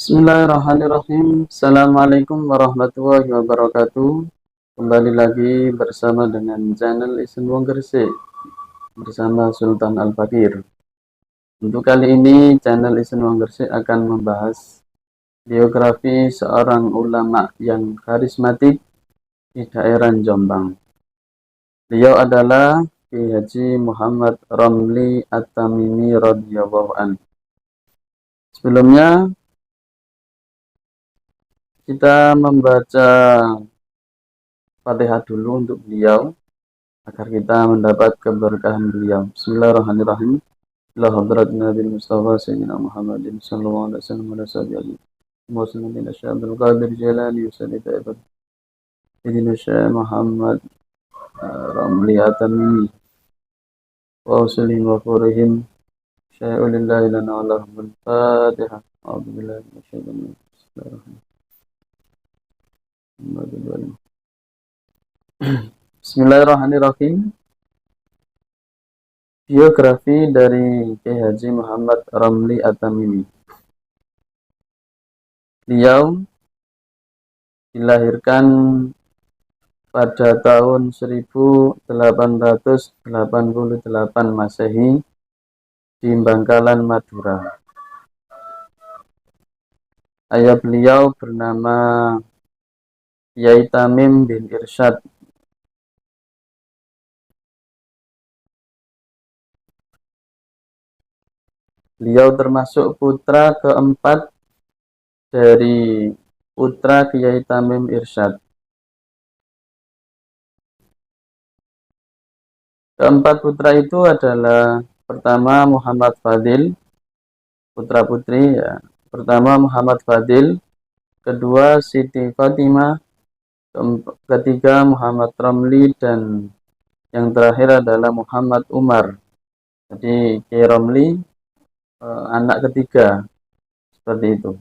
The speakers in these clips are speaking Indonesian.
Bismillahirrahmanirrahim. Assalamualaikum warahmatullahi wabarakatuh. Kembali lagi bersama dengan channel Isen Wong Gresik bersama Sultan Al-Fakir. Untuk kali ini channel Isen Wong Gresik akan membahas biografi seorang ulama yang karismatik di daerah Jombang. Beliau adalah Kiai Haji Muhammad Ramli At-Tamimi radhiyallahu anhu. Sebelumnya kita membaca Fatihah dulu untuk beliau agar kita mendapat keberkahan beliau. Bismillahirrahmanirrahim. Ila hadrat Nabi Mustafa Sayyidina Muhammadin sallallahu alaihi wasallam wa sallam. Muslimin Syaikhul Qadir Jilani Usadi Taibad. Sayyidina Syekh Muhammad Ramli At-Tamimi. Wa usulihim wa furihim. Syai'ulillahi lana Allahumma al-Fatihah. A'udzu billahi minasyaitonir rajim. Bismillahirrahmanirrahim. Biografi dari Kiai Haji Muhammad Ramli At-Tamimi. Beliau dilahirkan pada tahun 1888 Masehi di Bangkalan, Madura. Ayah beliau bernama Kiai Tamim bin Irsyad. Beliau termasuk putra keempat dari putra Kiai Tamim Irsyad. Keempat putra itu adalah pertama Muhammad Fadil, putra putri ya. Pertama Muhammad Fadil, kedua Siti Fatimah, ketiga Muhammad Ramli, dan yang terakhir adalah Muhammad Umar. Jadi Kiai Ramli anak ketiga, seperti itu.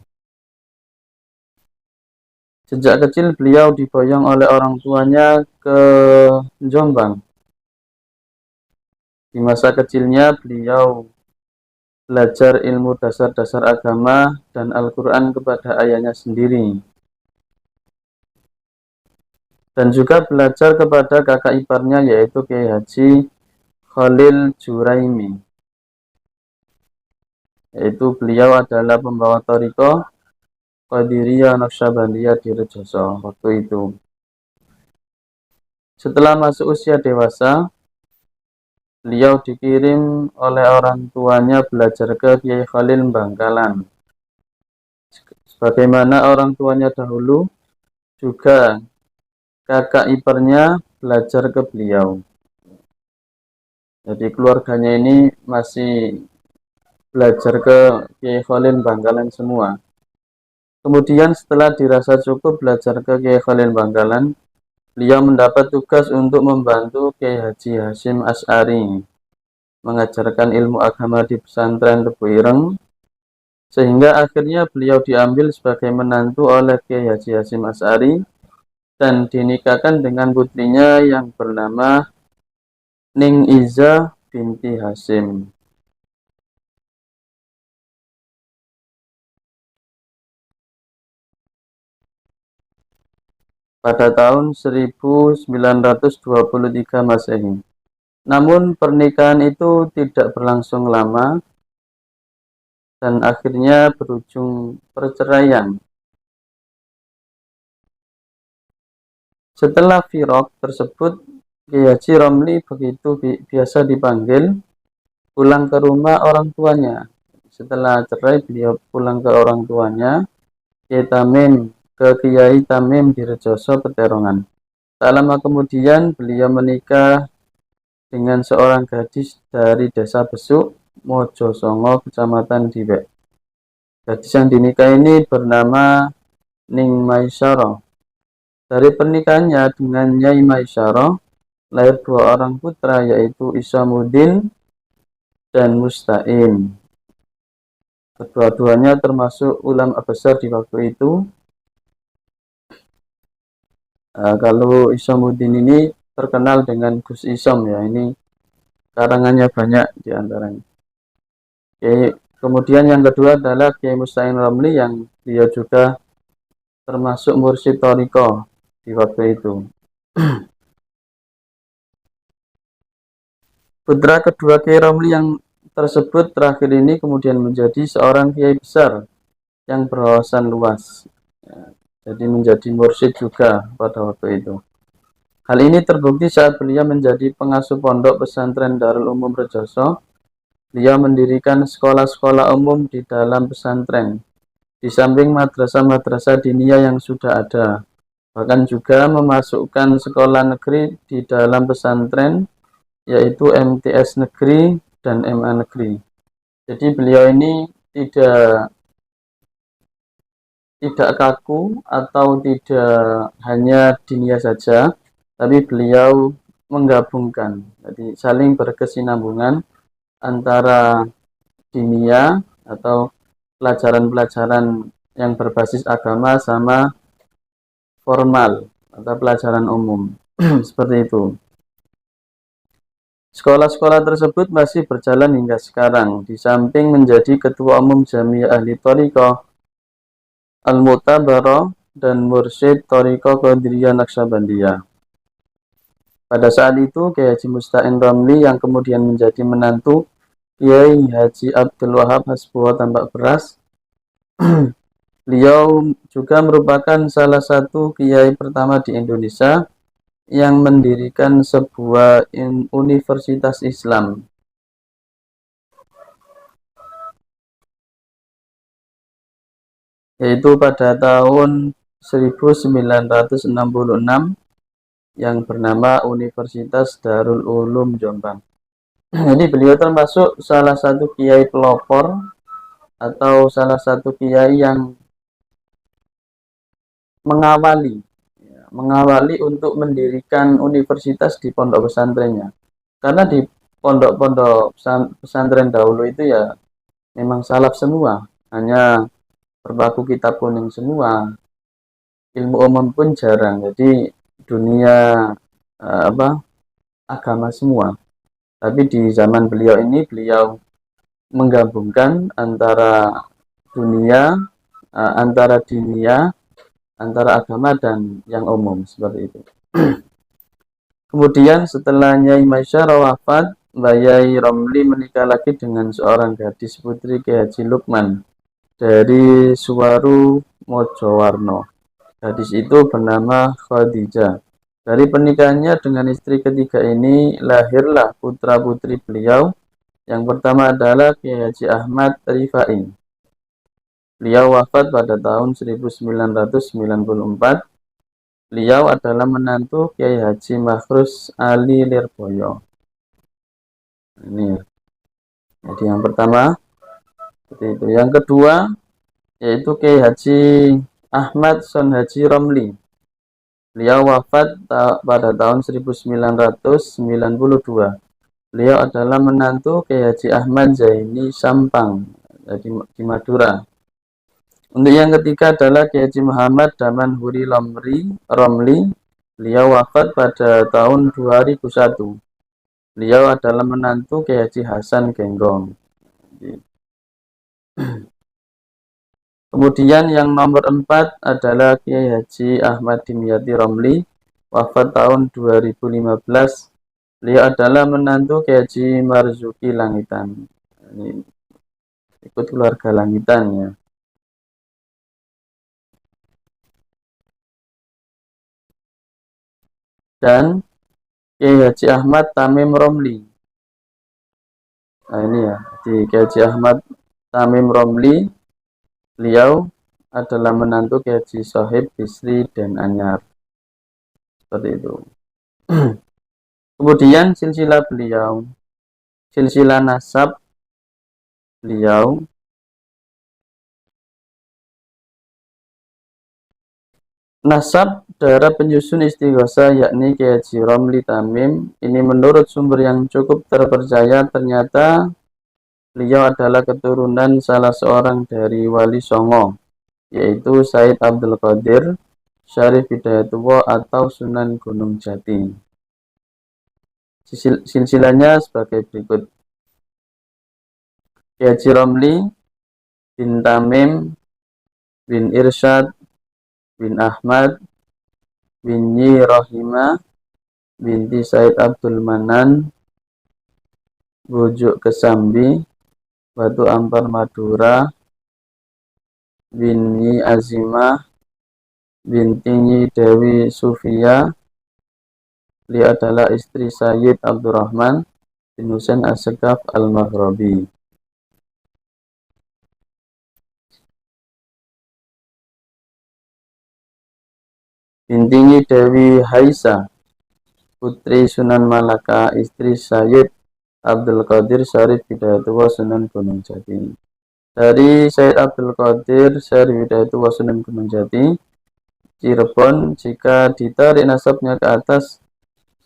Sejak kecil beliau diboyong oleh orang tuanya ke Jombang. Di masa kecilnya beliau belajar ilmu dasar-dasar agama dan Al-Quran kepada ayahnya sendiri. Dan juga belajar kepada kakak iparnya yaitu Kiai Haji Khalil Juraimi. Yaitu beliau adalah pembawa thariqah Qadiriyah Naqsyabandiyah di Rejoso waktu itu. Setelah masuk usia dewasa, beliau dikirim oleh orang tuanya belajar ke Kiai Khalil Bangkalan. Sebagaimana orang tuanya dahulu, juga kakak iparnya belajar ke beliau. Jadi keluarganya ini masih belajar ke Kiai Khalil Bangkalan semua. Kemudian setelah dirasa cukup belajar ke Kiai Khalil Bangkalan, beliau mendapat tugas untuk membantu Kiai Haji Hasyim Asy'ari mengajarkan ilmu agama di pesantren Tebu Ireng, sehingga akhirnya beliau diambil sebagai menantu oleh Kiai Haji Hasyim Asy'ari dan dinikahkan dengan putrinya yang bernama Ning Iza binti Hasyim. Pada tahun 1923 Masehi. Namun pernikahan itu tidak berlangsung lama dan akhirnya berujung perceraian. Setelah firaq tersebut, Kiai Haji Ramli begitu biasa dipanggil pulang ke rumah orang tuanya. Setelah cerai, beliau pulang ke orang tuanya, Kiai Tamim, ke Kiai Tamim di Rejoso, Peterongan. Tak lama kemudian, beliau menikah dengan seorang gadis dari desa Besuk Mojosongo, Kecamatan Diwek. Gadis yang dinikahi ini bernama Ning Maisyara. Dari pernikahannya dengan Nyai Maisyara lahir dua orang putra, yaitu Isamuddin dan Musta'in. Kedua-duanya termasuk ulama besar di waktu itu. Kalau Isamuddin ini terkenal dengan Gus Isom ya, ini karangannya banyak di antaranya. Kemudian yang kedua adalah Kiai Musta'in Ramli, yang dia juga termasuk mursyid Thariqah di waktu itu. Putra kedua Kiai Ramli yang tersebut terakhir ini kemudian menjadi seorang kiai besar yang berwawasan luas. Jadi menjadi mursyid juga pada waktu itu. Hal ini terbukti saat beliau menjadi pengasuh pondok pesantren Darul Umum Rejoso. Beliau mendirikan sekolah-sekolah umum di dalam pesantren, di samping madrasah-madrasah diniyah yang sudah ada. Bahkan juga memasukkan sekolah negeri di dalam pesantren, yaitu MTS negeri dan MA negeri. Jadi beliau ini tidak kaku atau tidak hanya diniyah saja, tapi beliau menggabungkan. Jadi saling berkesinambungan antara diniyah atau pelajaran-pelajaran yang berbasis agama sama formal atau pelajaran umum. Seperti itu. Sekolah-sekolah tersebut masih berjalan hingga sekarang. Di samping menjadi ketua umum Jamiah Ahli Thariqah Al-Mu'tabarah dan mursyid Thariqah Qadiriyah Naqsyabandiyah. Pada saat itu Kiai Haji Musta'in Ramli yang kemudian menjadi menantu Kiai Haji Abdul Wahab Hasbuah Tambak Beras. Beliau juga merupakan salah satu kiai pertama di Indonesia yang mendirikan sebuah universitas Islam. Yaitu pada tahun 1966 yang bernama Universitas Darul Ulum Jombang. Jadi beliau termasuk salah satu kiai pelopor atau salah satu kiai yang mengawali untuk mendirikan universitas di pondok pesantrennya. Karena di pondok-pondok pesantren dahulu itu ya memang salaf semua, hanya berbaku kitab kuning semua, ilmu umum pun jarang. Jadi dunia agama semua. Tapi di zaman beliau ini beliau menggabungkan antara dunia, antara diniyah, antara agama dan yang umum seperti itu. Kemudian setelah Nyai Maisyara wafat, Mbak Yai Ramli menikah lagi dengan seorang gadis putri Kiai Haji Lukman dari Suwaru Mojowarno. Gadis itu bernama Khadijah. Dari pernikahannya dengan istri ketiga ini lahirlah putra putri beliau. Yang pertama adalah Kiai Haji Ahmad Rifai. Beliau wafat pada tahun 1994. Beliau adalah menantu Kiai Haji Makhrus Ali Lirboyo. Ini. Jadi yang pertama seperti itu. Yang kedua yaitu Kiai Haji Ahmad Son Haji Romli. Beliau wafat pada tahun 1992. Beliau adalah menantu Kiai Haji Ahmad Zaini Sampang di Madura. Untuk yang ketiga adalah Kiai Haji Muhammad Daman Huri Romli. Beliau wafat pada tahun 2001. Beliau adalah menantu Kiai Haji Hasan Genggong. Kemudian yang nomor 4 adalah Kiai Haji Ahmad Dimyati Romli, wafat tahun 2015. Beliau adalah menantu Kiai Haji Marzuki Langitan. Ini ikut keluarga Langitan ya. Dan Kiai Haji Ahmad Tamim Romli. Nah ini ya, di Kiai Haji Ahmad Tamim Romli, beliau adalah menantu Kiai Haji Sohib Bisri dan Anyar. Seperti itu. Kemudian silsilah beliau, silsilah nasab beliau. Nasab darah penyusun istighosah yakni Kiai Haji Romli Tamim ini menurut sumber yang cukup terpercaya ternyata beliau adalah keturunan salah seorang dari Wali Songo, yaitu Said Abdul Qadir Syarif Hidayatullah atau Sunan Gunung Jati. Silsilahnya sebagai berikut. Kiai Haji Romli bin Tamim bin Irsyad bin Ahmad bin Nyi Rohimah binti Said Abdul Manan Bujuk Kesambi Batu Ampar Madura bin Nyi Azimah binti Nyi Dewi Sufia. Beliau adalah istri Sayyid Abdurrahman bin Husain As-Sekaf Al-Maghribi. Binti Nyi Dewi Haisa, putri Sunan Malaka, istri Sayyid Abdul Qadir Syarif Hidayatullah Sunan Gunung Jati. Dari Sayyid Abdul Qadir Syarif Hidayatullah Sunan Gunung Jati, Cirebon, jika ditarik nasabnya ke atas,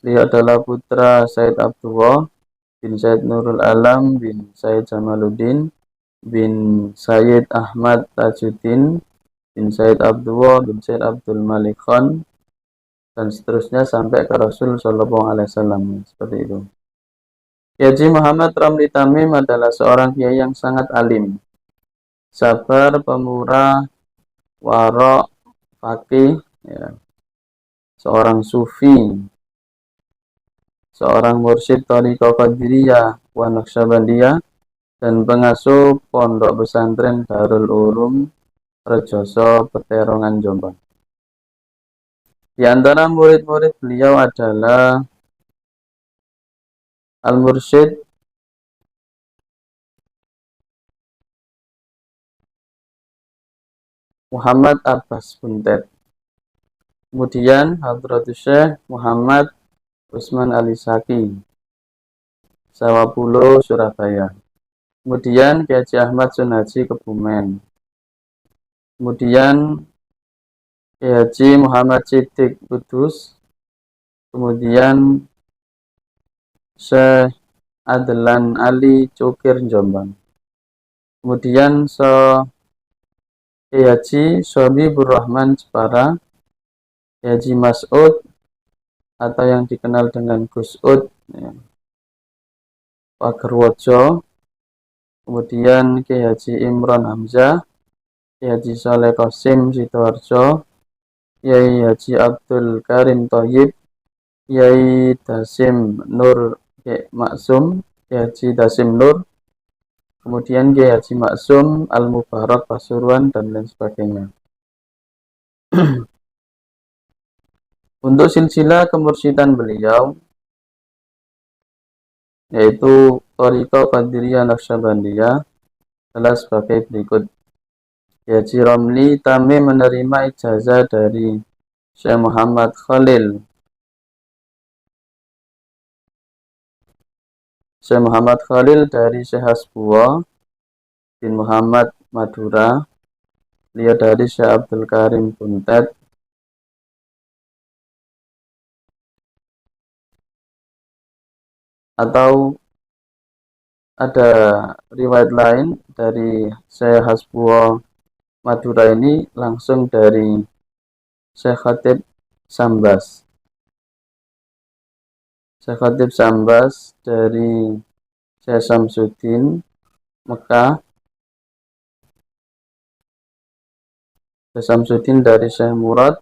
beliau adalah putra Said Abdullah bin Said Nurul Alam bin Said Jamaluddin bin Said Ahmad Tajuddin bin Said Abdullah bin Said Abdul Malik Khan dan seterusnya sampai ke Rasul Shallallahu Alaihi Wasallam. Seperti itu. Kiai Haji Muhammad Romli Tamim adalah seorang kiai yang sangat alim, sabar, pemurah, warok, faqih, ya, seorang sufi, seorang mursyid Thariqah Qadiriyah wa Naqsyabandiyah dan pengasuh pondok pesantren Darul Ulum Rejoso Peterongan Jombang. Di antara murid-murid beliau adalah Al-Mursyid Muhammad Abbas Buntet. Kemudian Hadratus Syekh Muhammad Usman Ali Saki, Sawapulo, Surabaya. Kemudian Kiai Haji Ahmad Sunaji Kebumen. Kemudian Kiai Haji Muhammad Siddiq Kudus. Kemudian Syekh Adlan Ali Cukir Jombang. Kemudian Kiai Haji Sobibur Rahman Jepara, Kiai Haji Mas'ud atau yang dikenal dengan Gus Ud, ya, Pagerwojo. Kemudian Kiai Haji Imron Hamzah, Kiai Haji Soleh Qasim Sidoarjo, Kiai Haji Abdul Karim Thoyib, Kiai Dasim Nur Maksum, Kiai Haji Dasim Nur, kemudian Kiai Haji Maksum Al-Mubarak Pasuruan dan lain sebagainya. Untuk silsilah kemursyidhan beliau yaitu Thariqah Qadiriyah Naqsyabandiyah adalah sebagai berikut. Kiai Haji Romli Tamim menerima ijazah dari Syekh Muhammad Khalil, Syekh Muhammad Khalil dari Syekh Hasbuwa bin Muhammad Madura, beliau dari Syekh Abdul Karim Buntet, atau ada riwayat lain dari Syekh Hasbuwa Madura ini langsung dari Syekh Khatib Sambas. Syekh Khatib Sambas dari Syekh Samsuddin Mekah, Syekh Samsuddin dari Syekh Murad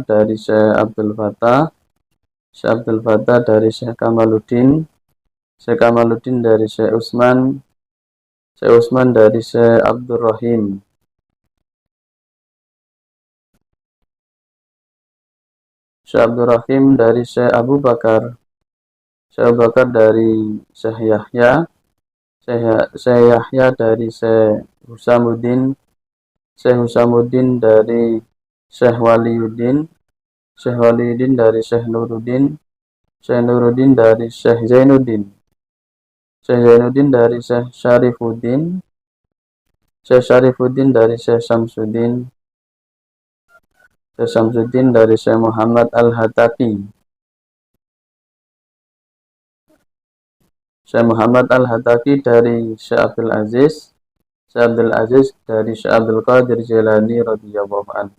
dari Syekh Abdul Fattah, Syekh Abdul Fattah dari Syekh Kamaluddin, Syekh Kamaluddin dari Syekh Utsman dari Syekh Abdul Rahim, Syekh Abdul Rahim dari Syekh Abu Bakar, Syekh Abu Bakar dari Syekh Yahya, Syekh Yahya dari Syekh Husamuddin, Syekh Husamuddin dari Syekh Waliyuddin, Syekh Waliyuddin dari Syekh Nuruddin, Syekh Nuruddin dari Syekh Zainuddin, Syekh Zainuddin dari Syekh Syarifuddin, Syekh Syarifuddin dari Syekh Syamsuddin, Syekh Syamsuddin dari Syekh Muhammad Al-Hataki, Syekh Muhammad Al-Hataki dari Syekh Abdul Aziz, Syekh Abdul Aziz dari Syekh Abdul Qadir Jailani radhiyallahu anhu.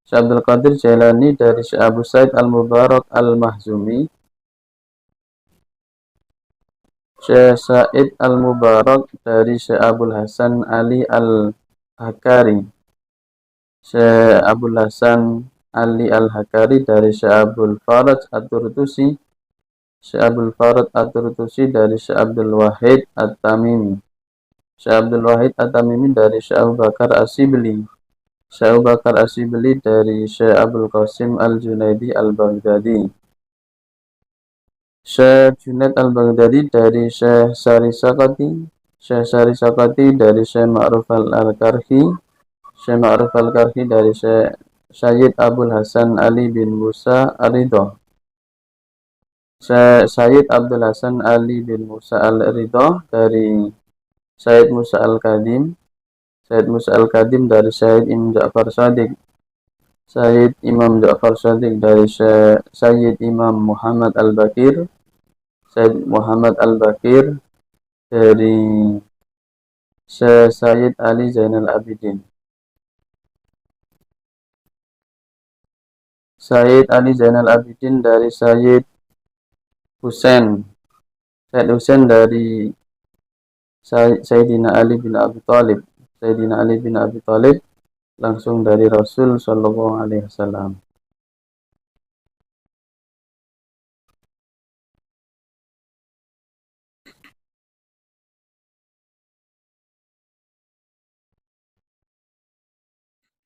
Syekh Abdul Qadir Jailani dari Syekh Abu Said Al-Mubarak Al-Mahzumi, Syekh Said Al-Mubarak dari Syekh Abdul Hasan Ali Al-Hakari, Syekh Abdul Hasan Ali Al-Hakari dari Syekh Abdul Faraj At-Turtusi, Syekh Abdul Faraj At-Turtusi dari Syekh Abdul Wahid At-Tamimi, Syekh Abdul Wahid At-Tamimi dari Syekh Abu Bakar As-Sibli, Syekh Abu Bakar As-Sibli dari Syekh Abdul Qasim Al-Junaidi Al-Baghdadi, Syekh Junaid Al-Baghdadi dari Syekh Sari Sakati, Syekh Sari Sakati dari Syekh Ma'ruf Al-Karhi, Syekh Ma'ruf Al-Karhi dari Syekh Sayyid Abdul Hasan Ali bin Musa Ar-Ridho, Syekh Sayyid Abdul Hasan Ali bin Musa Al-Ridho dari Sayyid Musa Al-Kadim, Sayyid Musa Al-Kadim dari Sayyid Imam Ja'far Shadiq, Sayyid Imam Ja'far Shadiq dari Sayyid Imam Muhammad Al-Bakir, Sayyid Muhammad Al-Bakir dari Sayyid Ali Zainal Abidin, Sayyid Ali Zainal Abidin dari Sayyid Husain, Sayyid Husain dari Sayyidina Ali bin Abi Thalib, Sayyidina Ali bin Abi Thalib langsung dari Rasul Shallallahu Alaihi Wasallam.